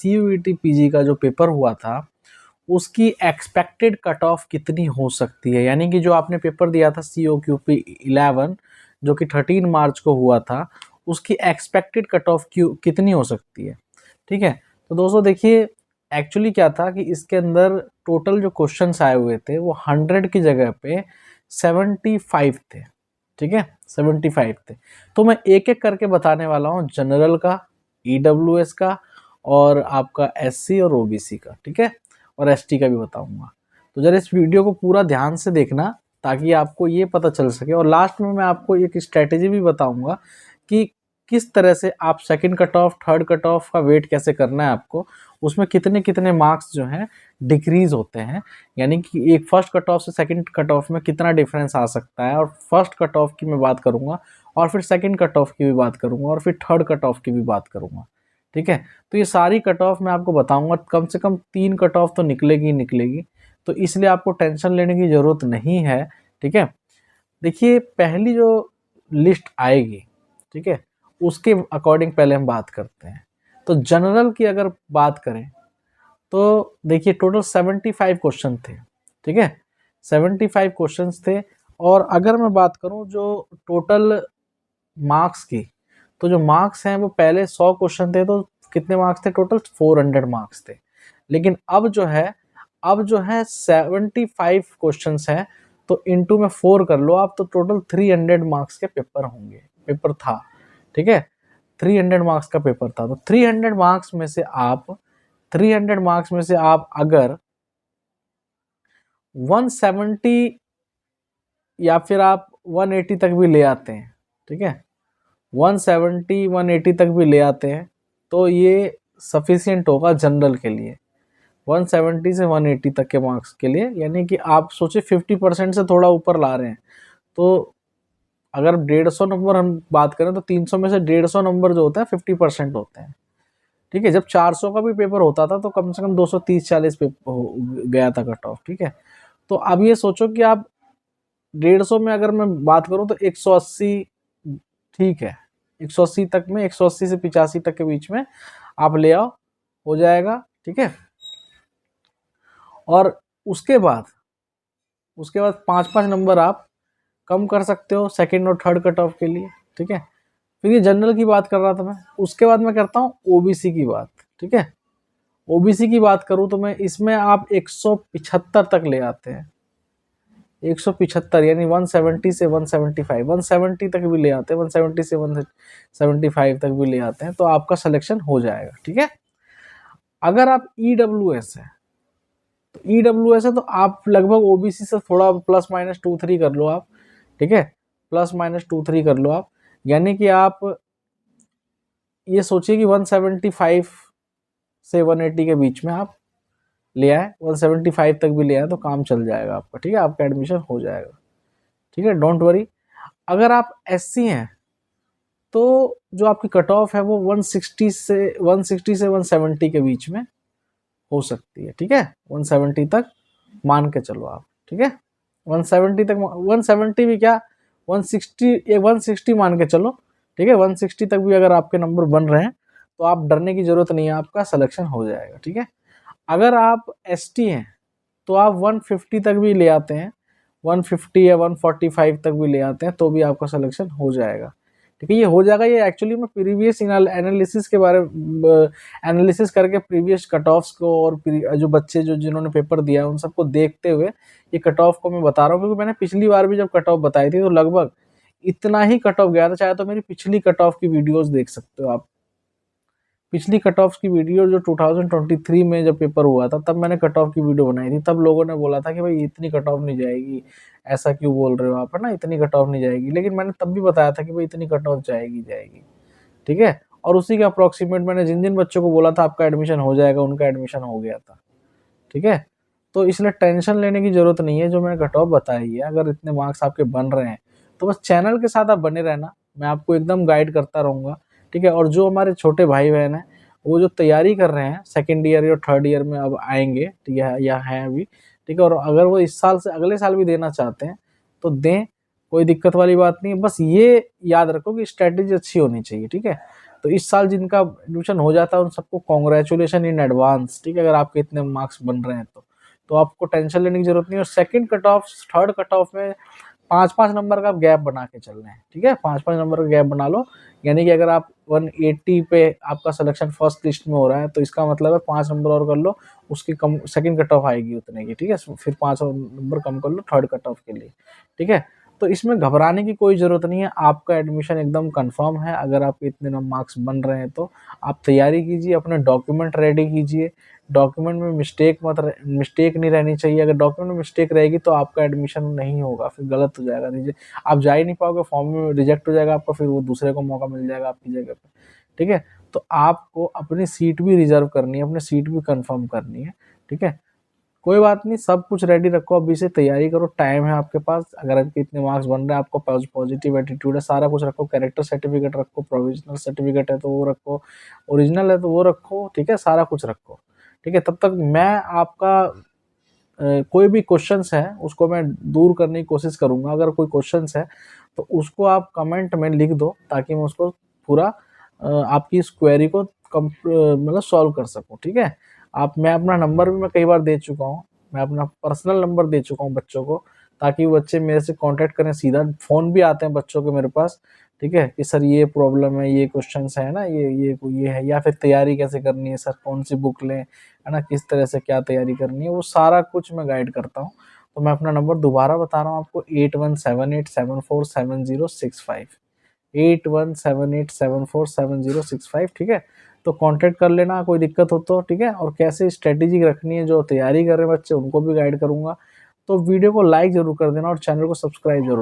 CUET PG का जो paper हुआ था उसकी एक्सपेक्टेड कट ऑफ कितनी हो सकती है, यानी कि जो आपने पेपर दिया था COQP 11 जो कि 13 मार्च को हुआ था, उसकी एक्सपेक्टेड कट ऑफ कितनी हो सकती है। ठीक है, तो दोस्तों देखिए एक्चुअली क्या था कि इसके अंदर टोटल जो क्वेश्चंस आए हुए थे वो 100 की जगह पे 75 थे। ठीक है, 75 थे। तो मैं एक एक करके बताने वाला हूँ, जनरल का, EWS का और आपका SC और OBC का, ठीक है, और ST का भी बताऊंगा। तो जरा इस वीडियो को पूरा ध्यान से देखना ताकि आपको ये पता चल सके, और लास्ट में मैं आपको एक स्ट्रेटेजी भी बताऊंगा कि किस तरह से आप second cut off, third cut off का वेट कैसे करना है आपको, उसमें कितने कितने मार्क्स जो हैं डिक्रीज होते हैं, यानी कि एक फर्स्ट कट ऑफ से सेकंड कट ऑफ में कितना डिफरेंस आ सकता है, और फर्स्ट कट ऑफ की मैं बात करूंगा और फिर सेकंड कट ऑफ की भी बात करूंगा और फिर थर्ड कट ऑफ की भी बात करूंगा। ठीक है, तो ये सारी कट ऑफ मैं आपको बताऊंगा, कम से कम 3 कट ऑफ तो निकलेगी ही निकलेगी, तो इसलिए आपको टेंशन लेने की जरूरत नहीं है। ठीक है, देखिए पहली जो लिस्ट आएगी, ठीक है, उसके अकॉर्डिंग पहले हम बात करते हैं। तो जनरल की अगर बात करें तो देखिए टोटल 75 क्वेश्चन थे। ठीक है, 75 क्वेश्चंस थे, और अगर मैं बात करूं जो टोटल मार्क्स की, तो जो मार्क्स हैं वो पहले 100 क्वेश्चन थे तो कितने मार्क्स थे, टोटल 400 मार्क्स थे। लेकिन अब जो है 75 क्वेश्चंस हैं, तो इनटू में 4 कर लो आप, तो टोटल 300 मार्क्स के पेपर होंगे, पेपर था। ठीक है, 300 मार्क्स का पेपर था। तो 300 मार्क्स में से आप अगर 170 या फिर आप 180 तक भी ले आते हैं, ठीक है, 170 180 तक भी ले आते हैं, तो ये सफिशिएंट होगा जनरल के लिए, 170 से 180 तक के मार्क्स के लिए। यानी कि आप सोचे 50% से थोड़ा ऊपर ला रहे हैं, तो अगर 150 नंबर हम बात करें तो 300 में से 150 नंबर जो होता है 50% होते हैं। ठीक है, जब 400 का भी पेपर होता था तो कम से कम 230-40 गया था कट ऑफ। ठीक है, तो अब ये सोचो कि आप 150 में अगर मैं बात करूं तो 180, ठीक है, 180 तक में, 180 से 85 तक के बीच में आप ले आओ, हो जाएगा। ठीक है, और उसके बाद 5-5 नंबर आप कम कर सकते हो सेकंड और थर्ड कट ऑफ के लिए। ठीक है, फिर ये जनरल की बात कर रहा था मैं, उसके बाद मैं करता हूँ OBC की बात। ठीक है, OBC की बात करूँ तो मैं इसमें आप 175 तक ले आते हैं, 175 यानी 170 से 175, 170 तक भी ले आते हैं, 170 से 175 तक भी ले आते हैं, तो आपका सिलेक्शन हो जाएगा। ठीक है, अगर आप EWS है तो आप लगभग OBC से थोड़ा प्लस माइनस 2-3 कर लो आप। ठीक है, प्लस माइनस 2-3 कर लो आप, यानी कि आप ये सोचिए कि 175 से 180 के बीच में आप ले आए, 175 तक भी ले आए तो काम चल जाएगा आपका। ठीक है, आपका एडमिशन हो जाएगा। ठीक है, डोंट वरी। अगर आप SC हैं तो जो आपकी कट ऑफ है वो 160 से 170 के बीच में हो सकती है। ठीक है, 170 तक मान के चलो आप। ठीक है, 170 तक, 170 भी क्या, 160 मान के चलो। ठीक है, 160 तक भी अगर आपके नंबर बन रहे हैं तो आप डरने की जरूरत नहीं है, आपका सिलेक्शन हो जाएगा। ठीक है, अगर आप ST हैं तो आप 150 तक भी ले आते हैं, 150 या 145 तक भी ले आते हैं तो भी आपका सिलेक्शन हो जाएगा। ठीक है, ये हो जाएगा। ये एक्चुअली मैं प्रीवियस एनालिसिस के बारे में एनालिसिस करके प्रीवियस कट ऑफ्स को और जो बच्चे जिन्होंने पेपर दिया उन सबको देखते हुए ये कट ऑफ को मैं बता रहा हूँ, क्योंकि मैंने पिछली बार भी जब कट ऑफ बताई थी तो लगभग इतना ही कट ऑफ गया था। चाहे तो मेरी पिछली कट ऑफ की वीडियोस देख सकते हो आप, पिछली कट ऑफ की वीडियो जो 2023 में जब पेपर हुआ था तब मैंने कट ऑफ की वीडियो बनाई थी। तब लोगों ने बोला था कि भाई इतनी कट ऑफ नहीं जाएगी, ऐसा क्यों बोल रहे हो आप, है ना, इतनी कट ऑफ नहीं जाएगी। लेकिन मैंने तब भी बताया था कि भाई इतनी कट ऑफ जाएगी। ठीक है, और उसी के अप्रोक्सीमेट मैंने जिन जिन बच्चों को बोला था आपका एडमिशन हो जाएगा, उनका एडमिशन हो गया था। ठीक है, तो इसलिए टेंशन लेने की जरूरत नहीं है, जो मैंने कट ऑफ बताई है। अगर इतने मार्क्स आपके बन रहे हैं तो बस चैनल के साथ आप बने रहना, मैं आपको एकदम गाइड करता रहूँगा। ठीक है, और जो हमारे छोटे भाई बहन हैं वो जो तैयारी कर रहे हैं सेकेंड ईयर या थर्ड ईयर में अब आएंगे, ठीक है, या हैं अभी, ठीक है, और अगर वो इस साल से अगले साल भी देना चाहते हैं तो दें, कोई दिक्कत वाली बात नहीं है। बस ये याद रखो कि स्ट्रैटेजी अच्छी होनी चाहिए। ठीक है, तो इस साल जिनका एडमिशन हो जाता है उन सबको कॉन्ग्रेचुलेशन इन एडवांस, ठीक है, अगर आपके इतने मार्क्स बन रहे हैं तो आपको टेंशन लेने की जरूरत नहीं है। और second cut off, third cut off में 5-5 नंबर का गैप बना के चलना है, ठीक है, 5-5 नंबर का गैप बना लो। यानी कि अगर आप 180 पे आपका सिलेक्शन फर्स्ट लिस्ट में हो रहा है तो इसका मतलब है 5 नंबर और कर लो, उसकी कम सेकंड कट ऑफ आएगी उतने की, ठीक है, फिर 5 नंबर कम कर लो थर्ड कट ऑफ के लिए, ठीक है। तो इसमें घबराने की कोई ज़रूरत नहीं है, आपका एडमिशन एकदम कंफर्म है। अगर आपके इतने मार्क्स बन रहे हैं तो आप तैयारी कीजिए, अपने डॉक्यूमेंट रेडी कीजिए, डॉक्यूमेंट में मिस्टेक नहीं रहनी चाहिए। अगर डॉक्यूमेंट में मिस्टेक रहेगी तो आपका एडमिशन नहीं होगा, फिर गलत हो जाएगा, आप जा ही नहीं पाओगे, फॉर्म में रिजेक्ट हो जाएगा आपका, फिर वो दूसरे को मौका मिल जाएगा आपकी जगह पे, ठीक है। तो आपको अपनी सीट भी रिजर्व करनी है, अपनी सीट भी कंफर्म करनी है, ठीक है। कोई बात नहीं, सब कुछ रेडी रखो, अभी से तैयारी करो, टाइम है आपके पास। अगर आपके इतने मार्क्स बन रहे हैं, आपको पॉजिटिव एटीट्यूड है, सारा कुछ रखो, कैरेक्टर सर्टिफिकेट रखो, प्रोविजनल सर्टिफिकेट है तो वो रखो, ओरिजिनल है तो वो रखो, ठीक है, सारा कुछ रखो, ठीक है। तब तक मैं आपका कोई भी क्वेश्चंस है उसको मैं दूर करने की कोशिश करूंगा। अगर कोई क्वेश्चंस है तो उसको आप कमेंट में लिख दो ताकि मैं उसको पूरा आपकी इस क्वेरी को मतलब सॉल्व कर सकूं, ठीक है। मैं अपना नंबर भी मैं कई बार दे चुका हूँ, मैं अपना पर्सनल नंबर दे चुका हूँ बच्चों को, ताकि वो बच्चे मेरे से कांटेक्ट करें सीधा। फोन भी आते हैं बच्चों के मेरे पास, ठीक है, कि सर ये प्रॉब्लम है, ये क्वेश्चंस है ना, ये है, या फिर तैयारी कैसे करनी है सर, कौन सी बुक लें, है ना, किस तरह से क्या तैयारी करनी है, वो सारा कुछ मैं गाइड करता हूँ। तो मैं अपना नंबर दोबारा बता रहा हूँ आपको, 8178747065, 8178747065, ठीक है। तो कांटेक्ट कर लेना कोई दिक्कत हो तो, ठीक है। और कैसे स्ट्रेटेजी रखनी है, जो तैयारी कर रहे हैं बच्चे उनको भी गाइड करूंगा। तो वीडियो को लाइक जरूर कर देना और चैनल को सब्सक्राइब जरूर